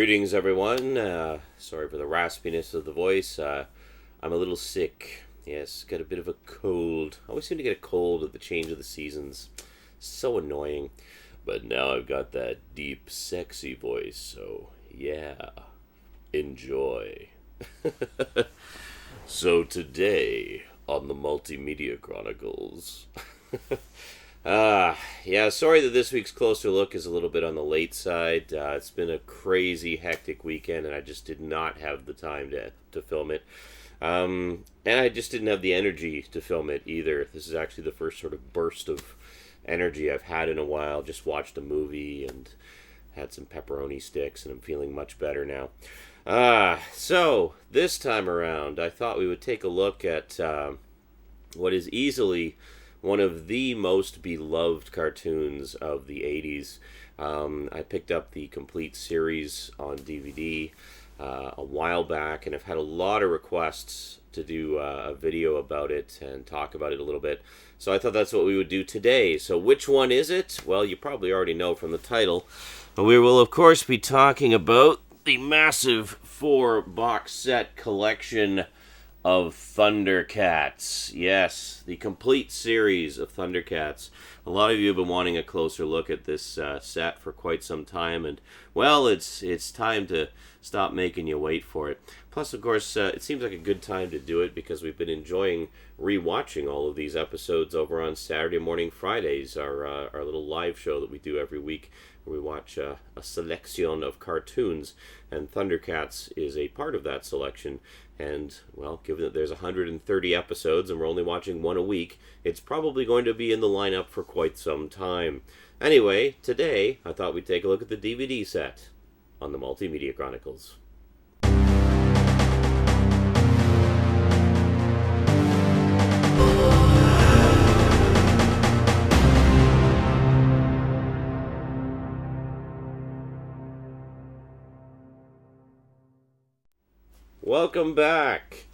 Greetings, everyone. Sorry for the raspiness of the voice. I'm a little sick. Yes, got a bit of a cold. I always seem to get a cold at the change of the seasons. So annoying. But now I've got that deep, sexy voice, so yeah, enjoy. So today on the Multimedia Chronicles... sorry that this week's Closer Look is a little bit on the late side. It's been a crazy, hectic weekend, and I just did not have the time to film it. And I just didn't have the energy to film it either. This is actually the first sort of burst of energy I've had in a while. Just watched a movie and had some pepperoni sticks, and I'm feeling much better now. So this time around, I thought we would take a look at what is easily one of the most beloved cartoons of the 80s. I picked up the complete series on DVD a while back, and I've had a lot of requests to do a video about it and talk about it a little bit. So I thought that's what we would do today. So which one is it? Well, you probably already know from the title. We will, of course, be talking about the massive 4-box set collection of Thundercats. Yes, the complete series of Thundercats. A lot of you have been wanting a closer look at this set for quite some time, and well, it's time to stop making you wait for it. Plus, of course, it seems like a good time to do it because we've been enjoying rewatching all of these episodes over on Saturday Morning Fridays, our little live show that we do every week. We watch a selection of cartoons, and Thundercats is a part of that selection. And, well, given that there's 130 episodes and we're only watching one a week, it's probably going to be in the lineup for quite some time. Anyway, today, I thought we'd take a look at the DVD set on the Multimedia Chronicles. Welcome back.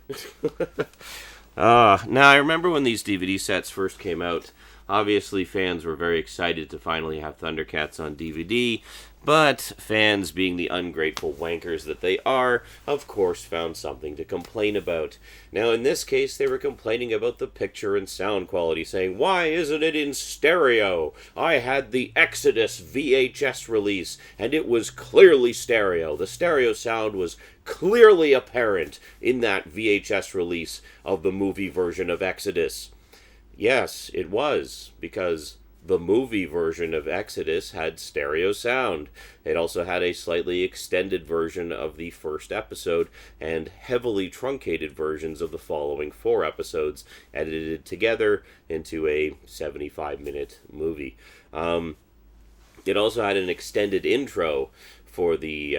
Now, I remember when these DVD sets first came out, obviously fans were very excited to finally have Thundercats on DVD, but fans, being the ungrateful wankers that they are, of course found something to complain about. Now, in this case, they were complaining about the picture and sound quality, saying, "Why isn't it in stereo? I had the Exodus VHS release, and it was clearly stereo. The stereo sound was clearly apparent in that VHS release of the movie version of Exodus." Yes, it was, because the movie version of Exodus had stereo sound. It also had a slightly extended version of the first episode and heavily truncated versions of the following 4 episodes, edited together into a 75-minute movie. It also had an extended intro for the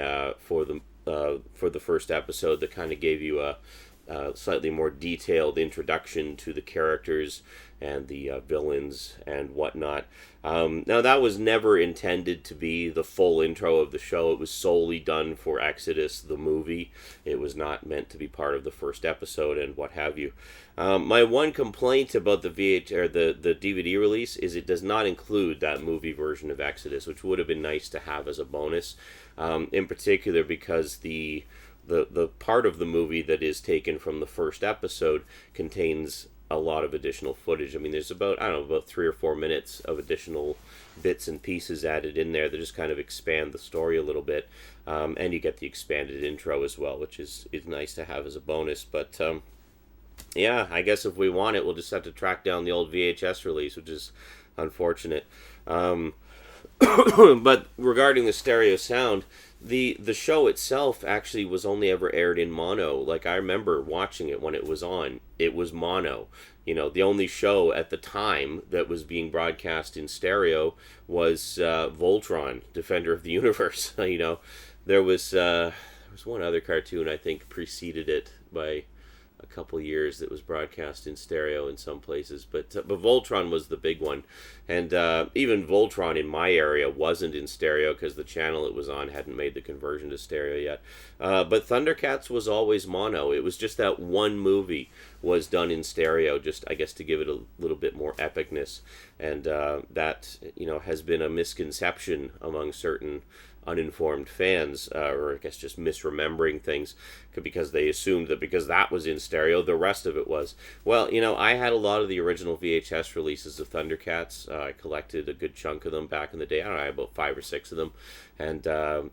first episode that kind of gave you a slightly more detailed introduction to the characters and the villains and whatnot. Now, that was never intended to be the full intro of the show. It was solely done for Exodus, the movie. It was not meant to be part of the first episode and what have you. My one complaint about the DVD release is it does not include that movie version of Exodus, which would have been nice to have as a bonus, in particular because the part of the movie that is taken from the first episode contains a lot of additional footage. I mean, there's about 3 or 4 minutes of additional bits and pieces added in there that just kind of expand the story a little bit. And you get the expanded intro as well, which is nice to have as a bonus. But, yeah, I guess if we want it, we'll just have to track down the old VHS release, which is unfortunate. But regarding the stereo sound, the show itself actually was only ever aired in mono. Like, I remember watching it when it was on. It was mono. You know, the only show at the time that was being broadcast in stereo was Voltron, Defender of the Universe. You know, there was one other cartoon I think preceded it by a couple years that was broadcast in stereo in some places, but Voltron was the big one, and even Voltron in my area wasn't in stereo because the channel it was on hadn't made the conversion to stereo yet. But Thundercats was always mono. It was just that one movie was done in stereo, just I guess to give it a little bit more epicness, and that has been a misconception among certain uninformed fans, or I guess just misremembering things because they assumed that because that was in stereo, the rest of it was. Well, I had a lot of the original VHS releases of Thundercats. I collected a good chunk of them back in the day. I don't know, I had about 5 or 6 of them, and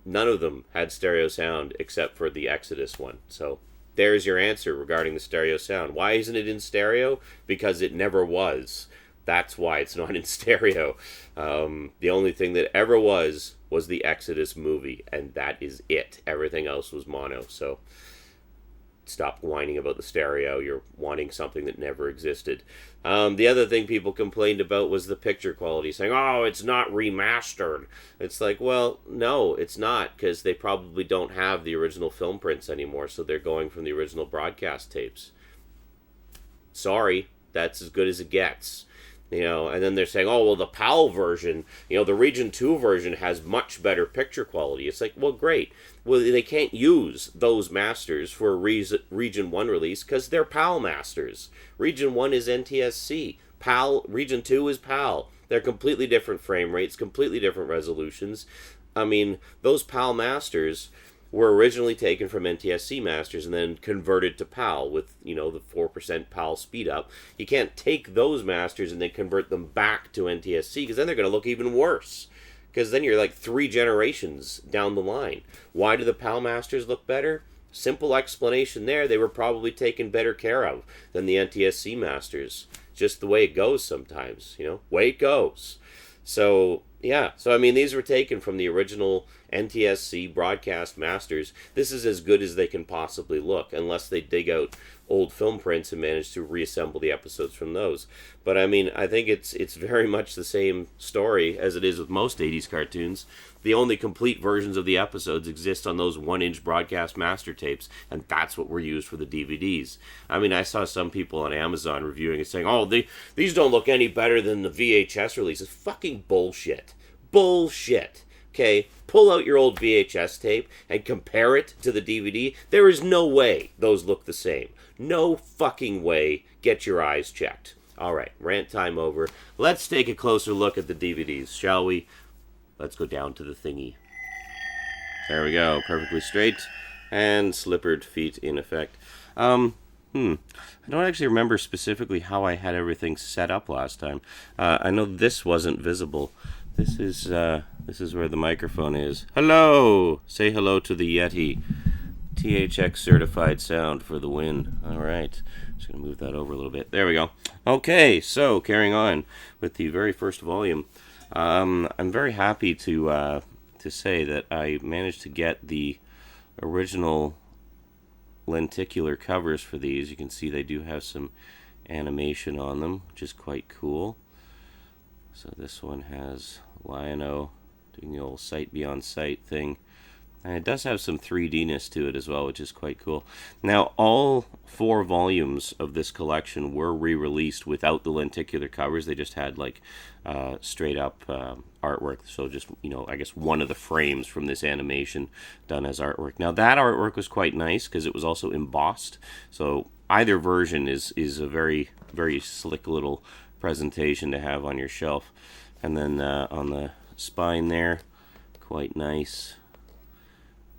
none of them had stereo sound except for the Exodus one. So there's your answer regarding the stereo sound. Why isn't it in stereo? Because it never was. That's why it's not in stereo. The only thing that ever was the Exodus movie, and that is it. Everything else was mono. So stop whining about the stereo. You're wanting something that never existed. The other thing people complained about was the picture quality, saying, oh, it's not remastered. It's like, well, no, it's not, because they probably don't have the original film prints anymore, so they're going from the original broadcast tapes. Sorry, that's as good as it gets. And then they're saying, oh, well, the PAL version, the Region 2 version has much better picture quality. It's like, well, great. Well, they can't use those masters for a Region 1 release because they're PAL masters. Region 1 is NTSC. Region 2 is PAL. They're completely different frame rates, completely different resolutions. I mean, those PAL masters were originally taken from NTSC masters and then converted to PAL with, the 4% PAL speed up. You can't take those masters and then convert them back to NTSC because then they're going to look even worse. Because then you're like 3 generations down the line. Why do the PAL masters look better? Simple explanation there. They were probably taken better care of than the NTSC masters. Just the way it goes sometimes, way it goes. So, yeah. So, I mean, these were taken from the original NTSC broadcast masters. This is as good as they can possibly look, unless they dig out old film prints and manage to reassemble the episodes from those. But, I mean, I think it's very much the same story as it is with most 80s cartoons. The only complete versions of the episodes exist on those 1-inch broadcast master tapes, and that's what were used for the DVDs. I mean, I saw some people on Amazon reviewing it saying, oh, these don't look any better than the VHS releases. Fucking bullshit. Bullshit. Okay, pull out your old VHS tape and compare it to the DVD. There is no way those look the same. No fucking way. Get your eyes checked. All right, rant time over. Let's take a closer look at the DVDs, shall we? Let's go down to the thingy. There we go, perfectly straight and slippered feet in effect. I don't actually remember specifically how I had everything set up last time. I know this wasn't visible. This is where the microphone is. Hello! Say hello to the Yeti. THX certified sound for the win. All right. Just going to move that over a little bit. There we go. Okay, so carrying on with the very first volume. I'm very happy to say that I managed to get the original lenticular covers for these. You can see they do have some animation on them, which is quite cool. So this one has Lion-O doing the old sight beyond sight thing. And it does have some 3D-ness to it as well, which is quite cool. Now, all 4 volumes of this collection were re-released without the lenticular covers. They just had, like, straight-up artwork. So just, I guess one of the frames from this animation done as artwork. Now, that artwork was quite nice because it was also embossed. So either version is a very, very slick little presentation to have on your shelf. And then on the spine there, quite nice.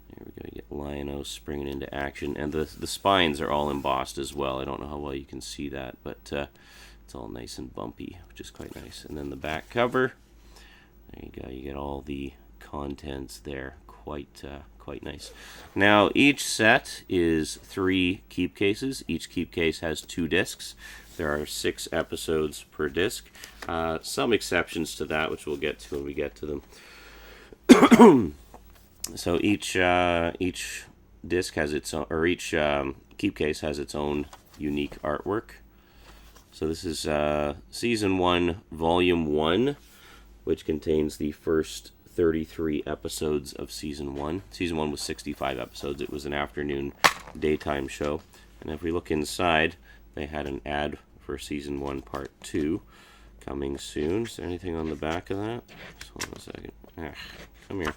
Here we go, you get Lion-O springing into action. And the spines are all embossed as well. I don't know how well you can see that, but it's all nice and bumpy, which is quite nice. And then the back cover, there you go, you get all the contents there. Quite nice. Now, each set is 3 keep cases. Each keep case has 2 discs. There are 6 episodes per disc. Some exceptions to that, which we'll get to when we get to them. So each disc has its own, or each keep case has its own unique artwork. So this is Season 1, Volume 1, which contains the first 33 episodes of Season 1. Season 1 was 65 episodes. It was an afternoon daytime show. And if we look inside, they had an ad for Season 1, Part 2 coming soon. Is there anything on the back of that? Just hold on a second. Come here.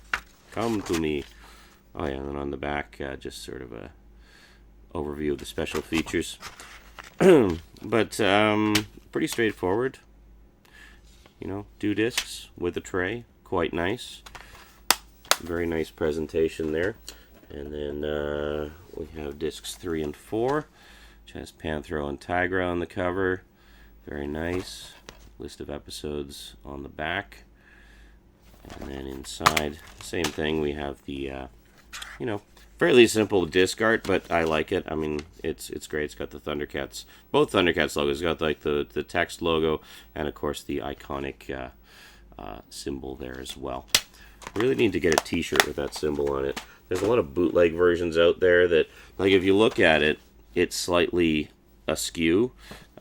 Come to me. Oh yeah, and then on the back, just sort of a overview of the special features. But pretty straightforward. 2 discs with a tray. Quite nice. very nice presentation there. And then we have discs 3 and 4, which has Panthro and Tigra on the cover. Very nice. List of episodes on the back. And then inside, same thing, we have the, fairly simple disc art, but I like it. I mean, it's great. It's got the Thundercats, both Thundercats logos. It's got like the text logo and, of course, the iconic symbol there as well. Really need to get a t-shirt with that symbol on it. There's a lot of bootleg versions out there that, like, if you look at it, it's slightly askew.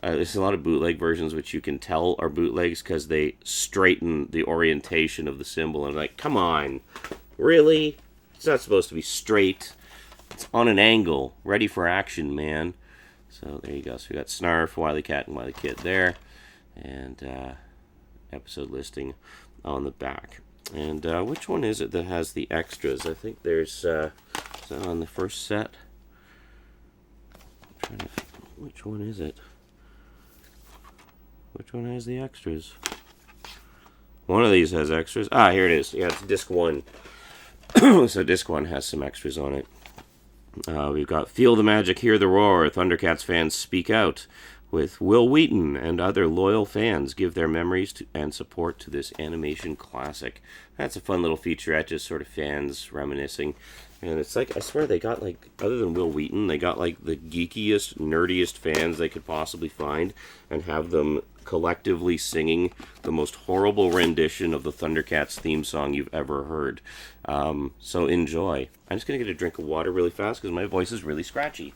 There's a lot of bootleg versions which you can tell are bootlegs because they straighten the orientation of the symbol. And I'm like, come on, really? It's not supposed to be straight. It's on an angle, ready for action, man. So there you go. So we got Snarf, Wily Cat, and Wily Kid there. And episode listing on the back. And which one is it that has the extras? I think there's, is that on the first set? I'm trying to think, which one is it? Which one has the extras? One of these has extras. Ah, here it is. Yeah, it's disc 1. So disc 1 has some extras on it. We've got Feel the Magic, Hear the Roar. Thundercats fans speak out. With Will Wheaton and other loyal fans give their memories and support to this animation classic. That's a fun little featurette, just sort of fans reminiscing. And it's like, I swear they got, like, other than Will Wheaton, they got, like, the geekiest, nerdiest fans they could possibly find and have them collectively singing the most horrible rendition of the Thundercats theme song you've ever heard. So enjoy. I'm just going to get a drink of water really fast because my voice is really scratchy.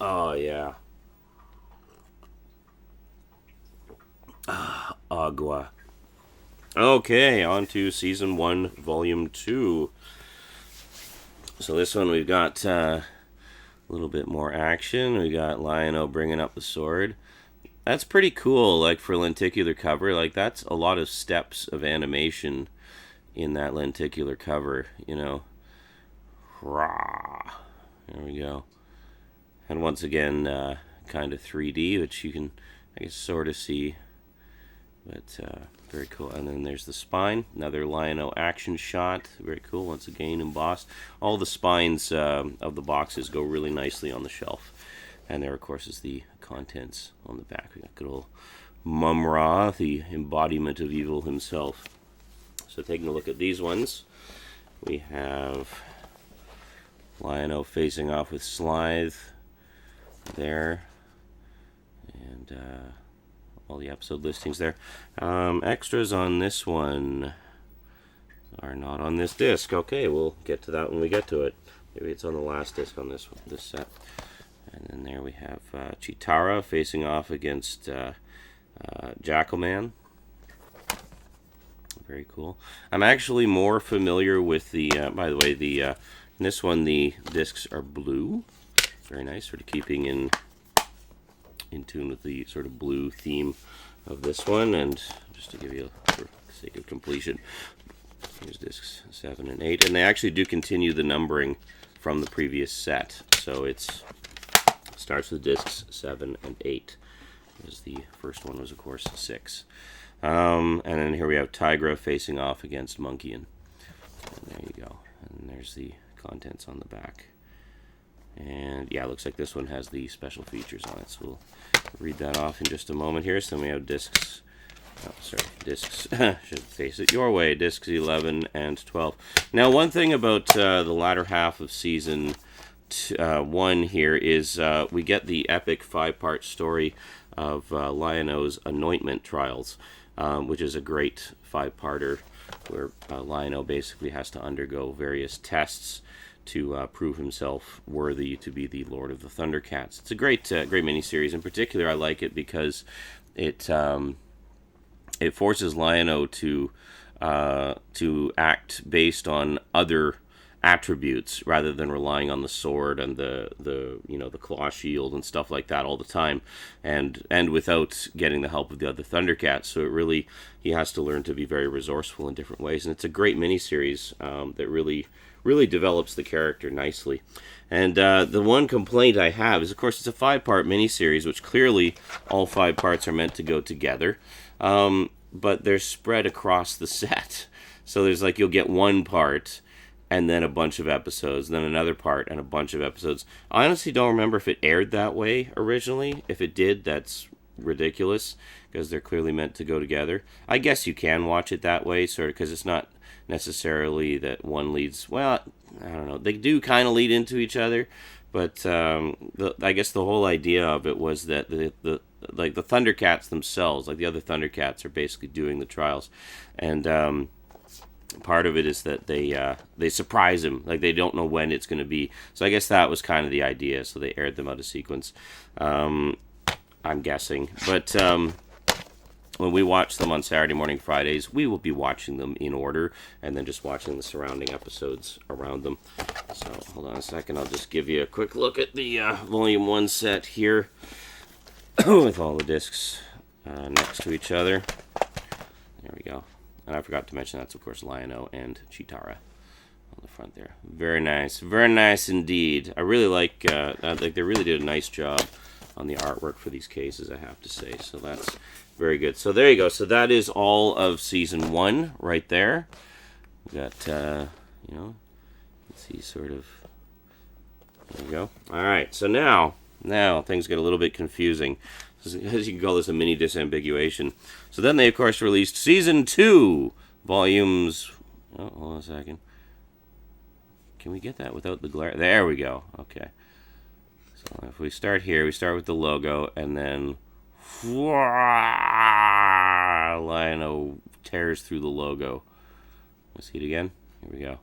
Oh yeah. Agua. Okay, on to Season 1, Volume 2. So this one we've got a little bit more action. We got Lion-O bringing up the sword. That's pretty cool, like, for lenticular cover. Like, that's a lot of steps of animation in that lenticular cover, you know. Rah. There we go. And once again, kind of 3D, which you can, I guess, sort of see. But very cool. And then there's the spine. Another Lion-O action shot. Very cool. Once again, embossed. All the spines of the boxes go really nicely on the shelf. And there, of course, is the contents on the back. We got good old Mum-Ra, the embodiment of evil himself. So taking a look at these ones, we have Lion-O facing off with Slithe there. And all the episode listings there. Extras on this one are not on this disc. Okay, we'll get to that when we get to it. Maybe it's on the last disc on this set. And then there we have Chitara facing off against Jackalman. Very cool. I'm actually more familiar with the, by the way, in this one the discs are blue. Very nice, sort of keeping in tune with the sort of blue theme of this one. And just to give you, for the sake of completion, here's discs 7 and 8. And they actually do continue the numbering from the previous set. So it's starts with discs 7 and 8. As the first one was, of course, 6. And then here we have Tigra facing off against Monkeyan. And there you go. And there's the contents on the back. And yeah, it looks like this one has the special features on it. So we'll read that off in just a moment here. So then we have discs. Oh, sorry, discs. Should face it your way. Discs 11 and 12. Now, one thing about the latter half of season 1 here is we get the epic 5-part story of Lion-O's anointment trials, which is a great 5-parter where Lion-O basically has to undergo various tests to prove himself worthy to be the Lord of the Thundercats. It's a great miniseries. In particular, I like it because it forces Lion-O to to act based on other attributes rather than relying on the sword and the claw shield and stuff like that all the time, and without getting the help of the other Thundercats. So he has to learn to be very resourceful in different ways, and it's a great miniseries that really develops the character nicely. And the one complaint I have is, of course, it's a 5-part miniseries, which clearly all 5 parts are meant to go together, but they're spread across the set. So there's you'll get one part and then a bunch of episodes, then another part and a bunch of episodes. I honestly don't remember if it aired that way originally. If it did, that's ridiculous, because they're clearly meant to go together. I guess you can watch it that way, sort of, because it's not necessarily that one leads... Well, I don't know. They do kind of lead into each other, but I guess the whole idea of it was that the Thundercats themselves, the other Thundercats, are basically doing the trials, and part of it is that they surprise him, they don't know when it's going to be. So I guess that was kind of the idea. So they aired them out of sequence, I'm guessing. But when we watch them on Saturday morning Fridays, we will be watching them in order and then just watching the surrounding episodes around them. So hold on a second, I'll just give you a quick look at the Volume 1 set here with all the discs next to each other. There we go. And I forgot to mention that's, of course, Lion-O and Chitara on the front there. Very nice indeed. I really like they really did a nice job on the artwork for these cases, I have to say. So that's very good. So there you go. So that is all of Season 1 right there. We got, let's see, sort of, there we go. All right, so now things get a little bit confusing. As you can call this a mini disambiguation. So then they, of course, released Season 2, volumes... Oh, hold on a second. Can we get that without the glare? There we go. Okay. So if we start here, we start with the logo, and then... Lion-O tears through the logo. Let's see it again. Here we go.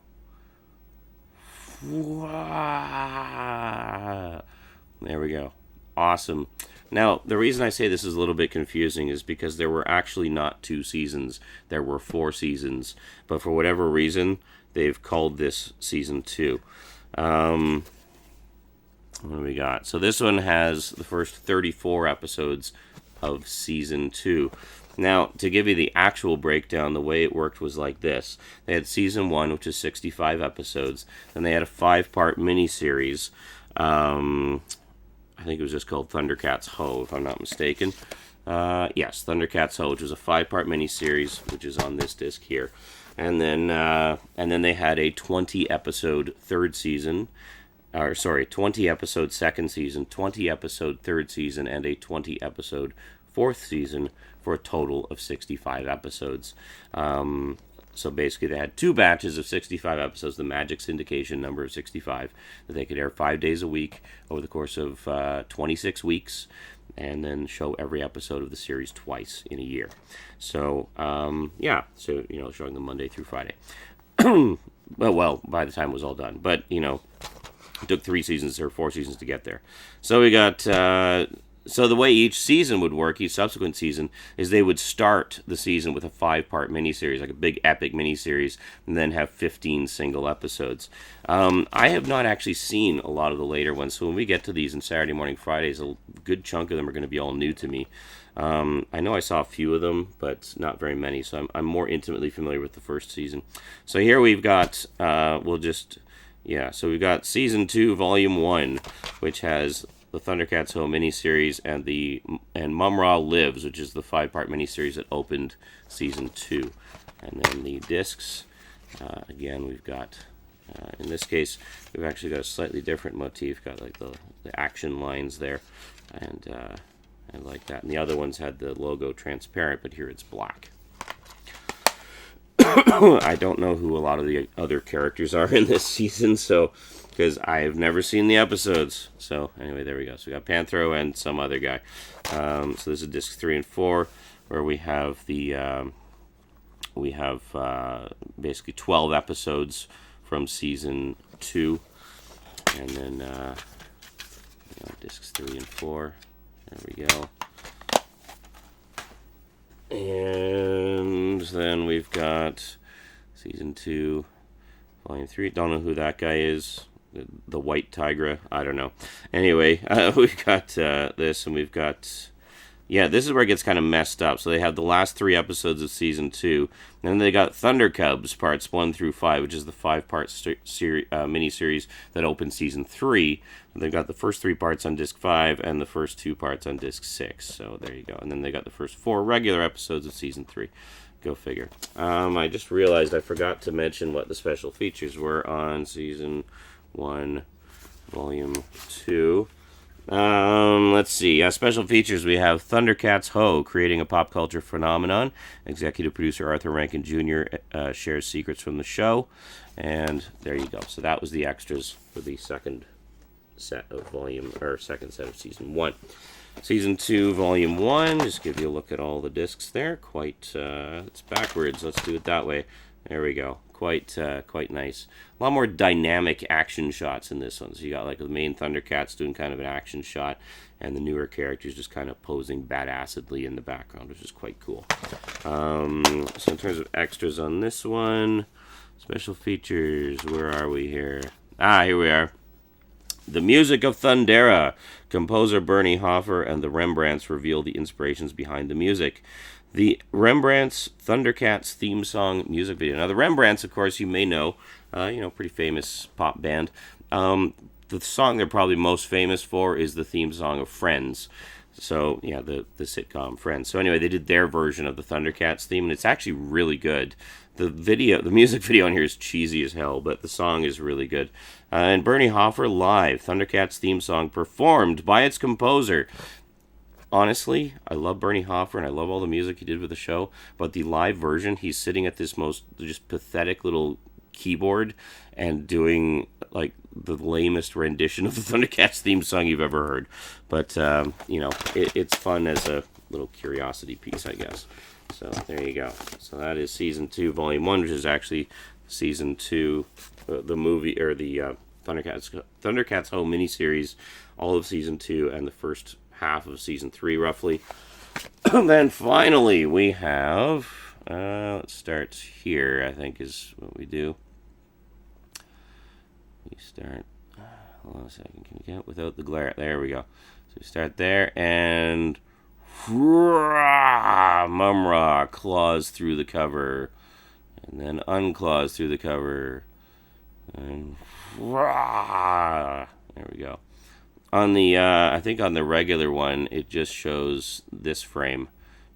There we go. Awesome. Now, the reason I say this is a little bit confusing is because there were actually not 2 seasons. There were 4 seasons. But for whatever reason, they've called this Season 2. What do we got? So this one has the first 34 episodes of Season 2. Now, to give you the actual breakdown, the way it worked was like this. They had Season 1, which is 65 episodes. Then they had a 5-part miniseries. I think it was just called Thundercats Ho, if I'm not mistaken. Yes, Thundercats Ho, which was a 5-part miniseries, which is on this disc here. And then they had a 20-episode third season, 20-episode second season, 20-episode third season, and a 20-episode fourth season for a total of 65 episodes. So basically they had 2 batches of 65 episodes, the magic syndication number of 65, that they could air 5 days a week over the course of 26 weeks, and then show every episode of the series twice in a year. So, showing them Monday through Friday. well, by the time it was all done. But, it took 3 seasons or 4 seasons to get there. So we got... So the way each season would work, each subsequent season, is they would start the season with a 5-part miniseries, like a big epic miniseries, and then have 15 single episodes. I have not actually seen a lot of the later ones, so when we get to these on Saturday morning Fridays, a good chunk of them are going to be all new to me. I know I saw a few of them, but not very many, so I'm more intimately familiar with the first season. So here we've got, so we've got Season 2, Volume 1, which has the Thundercats Ho miniseries and Mum-Ra Lives, which is the 5-part miniseries that opened Season 2. And then the discs, again, we've got, in this case, we've actually got a slightly different motif, got like the action lines there, and I like that. And the other ones had the logo transparent, but here it's black. I don't know who a lot of the other characters are in this season, because I have never seen the episodes. So anyway, there we go. So we got Panthro and some other guy. So this is disc 3 and 4, where we have basically 12 episodes from Season 2, and then discs 3 and 4. There we go. And then we've got Season 2, Volume 3. Don't know who that guy is. The White Tigra. I don't know. Anyway, we've got this, and we've got... Yeah, this is where it gets kind of messed up. So they have the last 3 episodes of Season 2. And then they got Thundercubs, parts 1 through 5, which is the 5-part miniseries that opened Season 3. And they've got the first 3 parts on Disc 5 and the first 2 parts on Disc 6. So there you go. And then they got the first 4 regular episodes of Season 3. Go figure. I just realized I forgot to mention what the special features were on Season 1, Volume 2. Let's see. Special features, we have Thundercats Ho, creating a pop culture phenomenon. Executive producer Arthur Rankin Jr. Shares secrets from the show. And there you go. So that was the extras for the second set of second set of Season 1. Season 2, Volume 1, just give you a look at all the discs there. It's backwards. Let's do it that way. There we go. Quite nice. A lot more dynamic action shots in this one. So you got like the main Thundercats doing kind of an action shot, and the newer characters just kind of posing badassedly in the background, which is quite cool. So in terms of extras on this one, special features, where are we here? Here we are. The music of Thundera. Composer Bernie Hoffer and the Rembrandts reveal the inspirations behind the music. The Rembrandts Thundercats theme song music video. Now, the Rembrandts, of course, you may know, pretty famous pop band. The song they're probably most famous for is the theme song of Friends. So, yeah, the sitcom Friends. So, anyway, they did their version of the Thundercats theme, and it's actually really good. The music video on here is cheesy as hell, but the song is really good. And Bernie Hoffer live, Thundercats theme song performed by its composer. Honestly, I love Bernie Hoffer, and I love all the music he did with the show, but the live version, he's sitting at this most just pathetic little keyboard and doing, like, the lamest rendition of the Thundercats theme song you've ever heard. But, it's fun as a little curiosity piece, I guess. So, there you go. So, that is Season 2, Volume 1, which is actually Season 2, the movie, or the Thundercats Home miniseries, all of Season 2, and the first half of Season 3, roughly. And then finally we have, let's start here, I think is what we do. We start, hold on a second, can we get without the glare? There we go. So we start there, and Mumra claws through the cover, and then unclaws through the cover, and there we go. On the, I think on the regular one, it just shows this frame,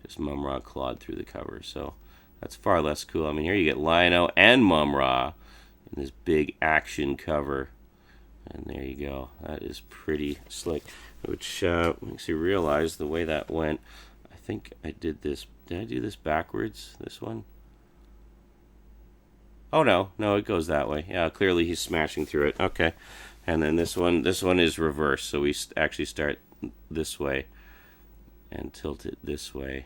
just Mumra clawed through the cover. So that's far less cool. I mean, here you get Lion-O and Mumra in this big action cover. And there you go. That is pretty slick. Which makes you realize the way that went. I think I did this. Did I do this backwards? This one? Oh, no. No, it goes that way. Yeah, clearly he's smashing through it. Okay. And then this one is reverse. So we actually start this way and tilt it this way.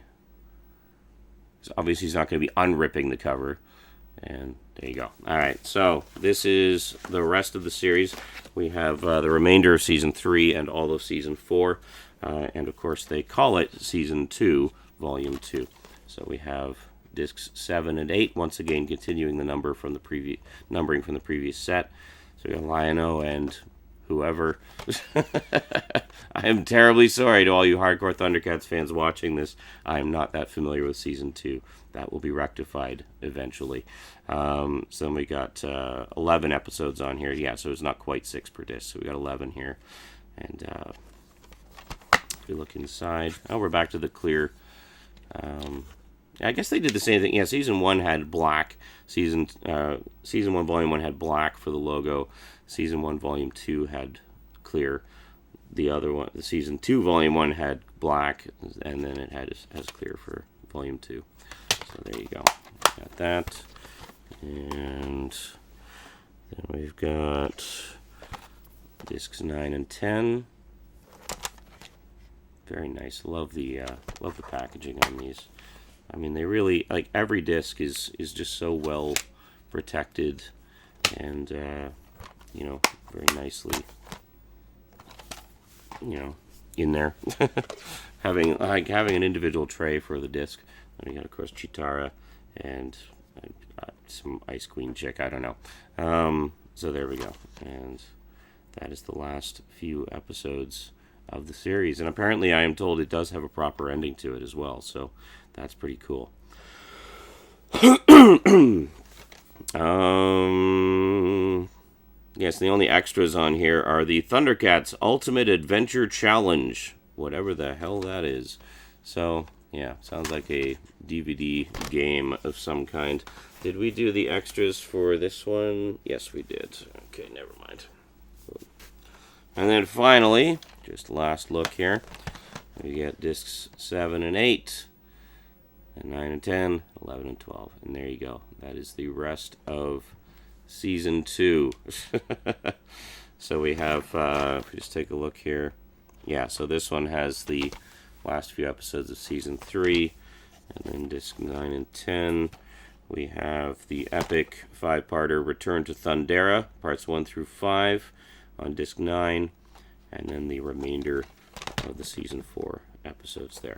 So obviously he's not going to be unripping the cover. And there you go. All right, so this is the rest of the series. We have the remainder of Season 3 and all of Season 4. And, of course, they call it Season 2, Volume 2. So we have Discs 7 and 8, once again continuing the numbering from the previous set. So we got Lion-O and whoever. I am terribly sorry to all you hardcore Thundercats fans watching this. I am not that familiar with Season 2. That will be rectified eventually. So then we got 11 episodes on here. Yeah, so it's not quite 6 per disc. So we got 11 here. And if we look inside, we're back to the clear. I guess they did the same thing. Yeah, Season 1 had black. Season 1, Volume 1 had black for the logo. Season 1, Volume 2 had clear. The other one, the Season 2, Volume 1 had black, and then it has clear for Volume 2. So there you go. Got that. And then we've got Discs 9 and 10. Very nice. Love the packaging on these. I mean, they really, like, every disc is just so well protected and, very nicely, in there. having an individual tray for the disc. And we got, of course, Chitara and some Ice Queen chick, I don't know. So there we go. And that is the last few episodes of the series. And apparently I am told it does have a proper ending to it as well. So that's pretty cool. Yes, the only extras on here are the Thundercats Ultimate Adventure Challenge. Whatever the hell that is. So, yeah, sounds like a DVD game of some kind. Did we do the extras for this one? Yes, we did. Okay, never mind. And then finally, just last look here, we get discs 7 and 8, and 9 and 10, 11 and 12. And there you go. That is the rest of Season 2. So we have, if we just take a look here, yeah, so this one has the last few episodes of Season 3, and then disc 9 and 10. We have the epic 5-parter Return to Thundera, parts 1 through 5 on disc 9, and then the remainder of the Season 4 episodes there.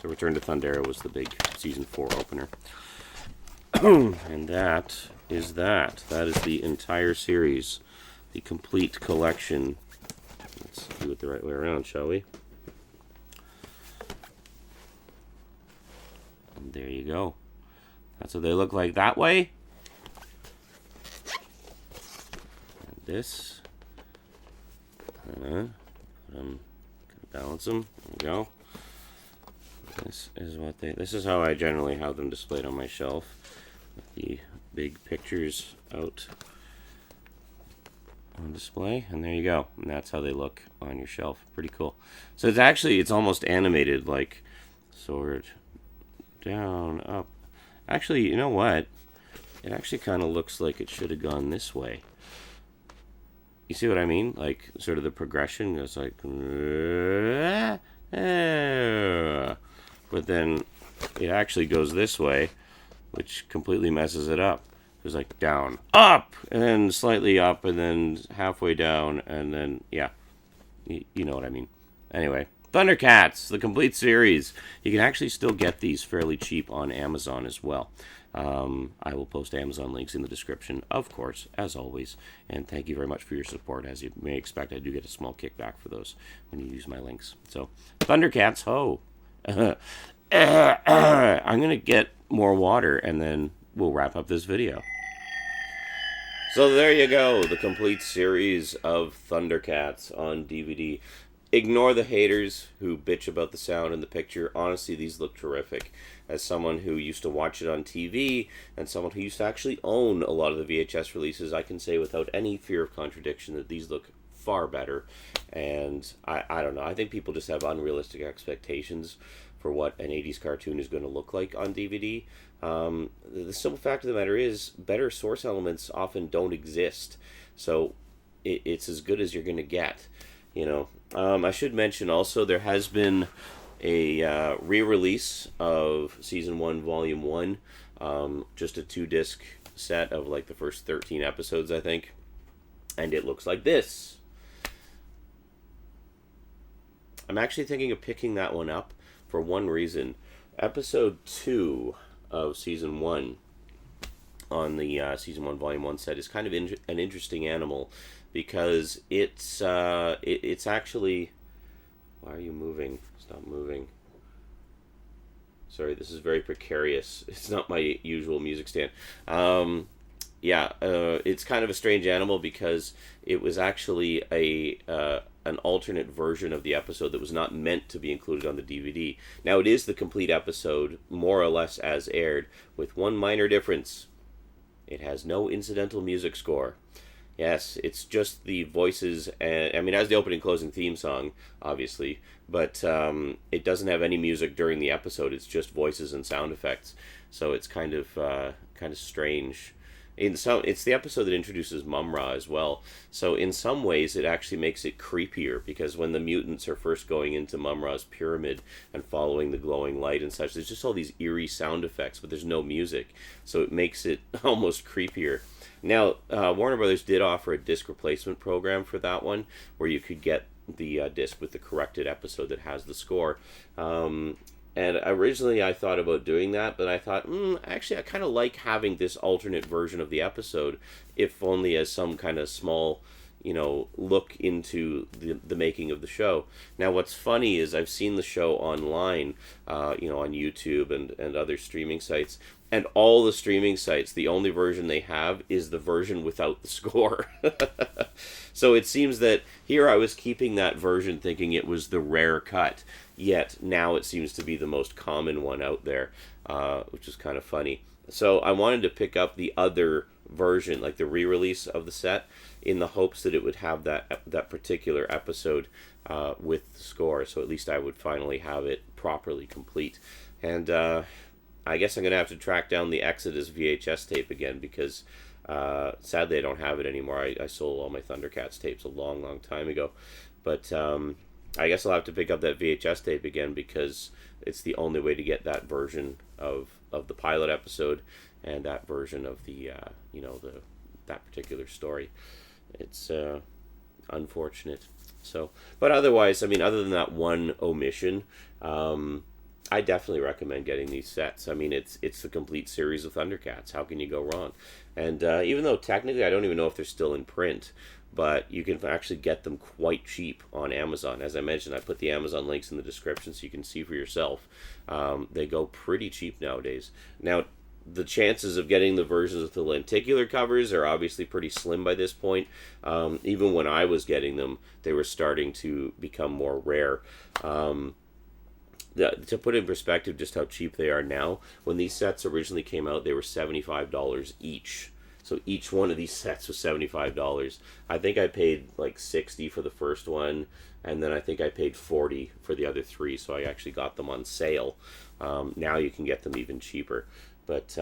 So Return to Thundera was the big Season 4 opener. And that is that. That is the entire series, the complete collection. Let's do it the right way around, shall we? And there you go. That's what they look like that way. And this. Gonna balance them. There we go. This is what they. This is how I generally have them displayed on my shelf, with the big pictures out on display. And there you go. And that's how they look on your shelf. Pretty cool. So it's almost animated, like sword down, up. Actually, you know what? It actually kind of looks like it should have gone this way. You see what I mean? Like, sort of the progression goes like... But then it actually goes this way, which completely messes it up. It's like down, up, and then slightly up, and then halfway down, and then, yeah. You know what I mean. Anyway, Thundercats, the complete series. You can actually still get these fairly cheap on Amazon as well. I will post Amazon links in the description, of course, as always. And thank you very much for your support. As you may expect, I do get a small kickback for those when you use my links. So, Thundercats, ho! I'm going to get more water, and then we'll wrap up this video. So there you go, the complete series of Thundercats on DVD. Ignore the haters who bitch about the sound and the picture. Honestly, these look terrific. As someone who used to watch it on TV, and someone who used to actually own a lot of the VHS releases, I can say without any fear of contradiction that these look far better. And I don't know, I think people just have unrealistic expectations for what an 80s cartoon is going to look like on DVD. The simple fact of the matter is, better source elements often don't exist. So it's as good as you're going to get. You know, I should mention also there has been a re-release of Season 1, Volume 1. Just a 2-disc set of like the first 13 episodes, I think. And it looks like this. I'm actually thinking of picking that one up for one reason. Episode 2 of Season 1 on the Season 1, Volume 1 set is kind of an interesting animal, because it's actually... Why are you moving? Stop moving. Sorry, this is very precarious. It's not my usual music stand. It's kind of a strange animal because it was actually an alternate version of the episode that was not meant to be included on the DVD. Now, it is the complete episode, more or less as aired, with one minor difference. It has no incidental music score. Yes, it's just the voices, and it has the opening and closing theme song, obviously, but it doesn't have any music during the episode. It's just voices and sound effects, so it's kind of strange. It's the episode that introduces Mum-Ra as well, so in some ways it actually makes it creepier, because when the mutants are first going into Mum-Ra's pyramid and following the glowing light and such, there's just all these eerie sound effects, but there's no music, so it makes it almost creepier. Now, Warner Brothers did offer a disc replacement program for that one, where you could get the disc with the corrected episode that has the score. And originally I thought about doing that, but I thought, actually, I kind of like having this alternate version of the episode, if only as some kind of small, look into the making of the show. Now, what's funny is I've seen the show online, on YouTube and other streaming sites, and all the streaming sites, the only version they have is the version without the score. So it seems that here I was keeping that version thinking it was the rare cut, yet now it seems to be the most common one out there, which is kind of funny. So I wanted to pick up the other version, like the re-release of the set, in the hopes that it would have that particular episode with the score, so at least I would finally have it properly complete. And I guess I'm going to have to track down the Exodus VHS tape again, because sadly I don't have it anymore. I sold all my Thundercats tapes a long, long time ago. But I guess I'll have to pick up that VHS tape again, because it's the only way to get that version of the pilot episode and that version of the that particular story. It's unfortunate. So, but otherwise, I mean, other than that one omission, I definitely recommend getting these sets. I mean, it's the complete series of Thundercats. How can you go wrong? And even though technically I don't even know if they're still in print, but you can actually get them quite cheap on Amazon. As I mentioned, I put the Amazon links in the description so you can see for yourself. They go pretty cheap nowadays. Now, the chances of getting the versions with the lenticular covers are obviously pretty slim by this point. Even when I was getting them, they were starting to become more rare. To put in perspective just how cheap they are now, when these sets originally came out, they were $75 each. So each one of these sets was $75. I think I paid like $60 for the first one, and then I think I paid $40 for the other three, so I actually got them on sale. Now you can get them even cheaper. But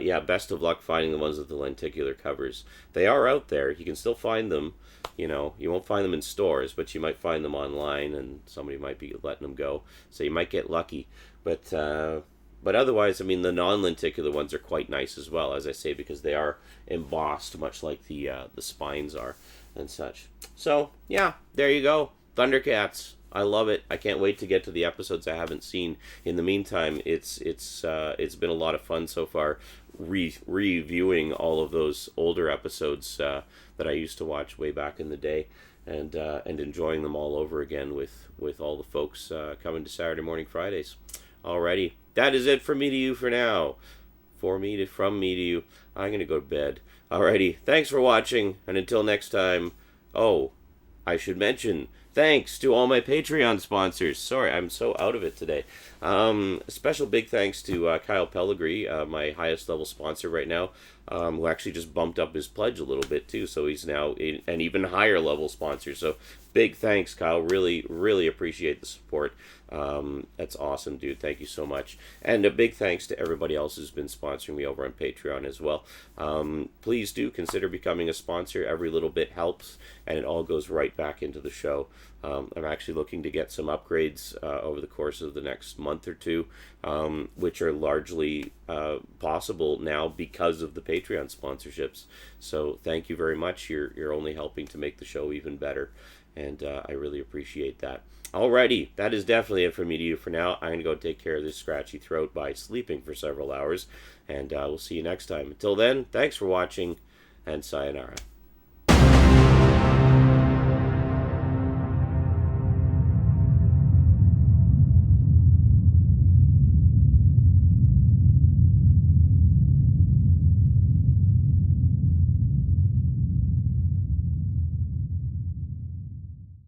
yeah, best of luck finding the ones with the lenticular covers. They are out there. You can still find them. You won't find them in stores, but you might find them online, and somebody might be letting them go. So you might get lucky. But otherwise, I mean, the non-lenticular ones are quite nice as well, as I say, because they are embossed, much like the spines are and such. So yeah, there you go, Thundercats. I love it. I can't wait to get to the episodes I haven't seen. In the meantime, it's been a lot of fun so far, reviewing all of those older episodes that I used to watch way back in the day, and enjoying them all over again with all the folks coming to Saturday Morning Fridays. Alrighty, that is it from me to you for now. From me to you. I'm gonna go to bed. Alrighty, thanks for watching, and until next time. Oh, I should mention, thanks to all my Patreon sponsors. Sorry, I'm so out of it today. A special big thanks to Kyle Pellegrini, my highest level sponsor right now, who actually just bumped up his pledge a little bit too, so he's now an even higher level sponsor. So big thanks, Kyle. Really, really appreciate the support. That's awesome, dude. Thank you so much. And a big thanks to everybody else who's been sponsoring me over on Patreon as well. Please do consider becoming a sponsor. Every little bit helps, and it all goes right back into the show. I'm actually looking to get some upgrades over the course of the next month or two, which are largely possible now because of the Patreon sponsorships. So thank you very much. You're only helping to make the show even better, and I really appreciate that. Alrighty, that is definitely it from me to you for now. I'm going to go take care of this scratchy throat by sleeping for several hours, and we'll see you next time. Until then, thanks for watching, and sayonara.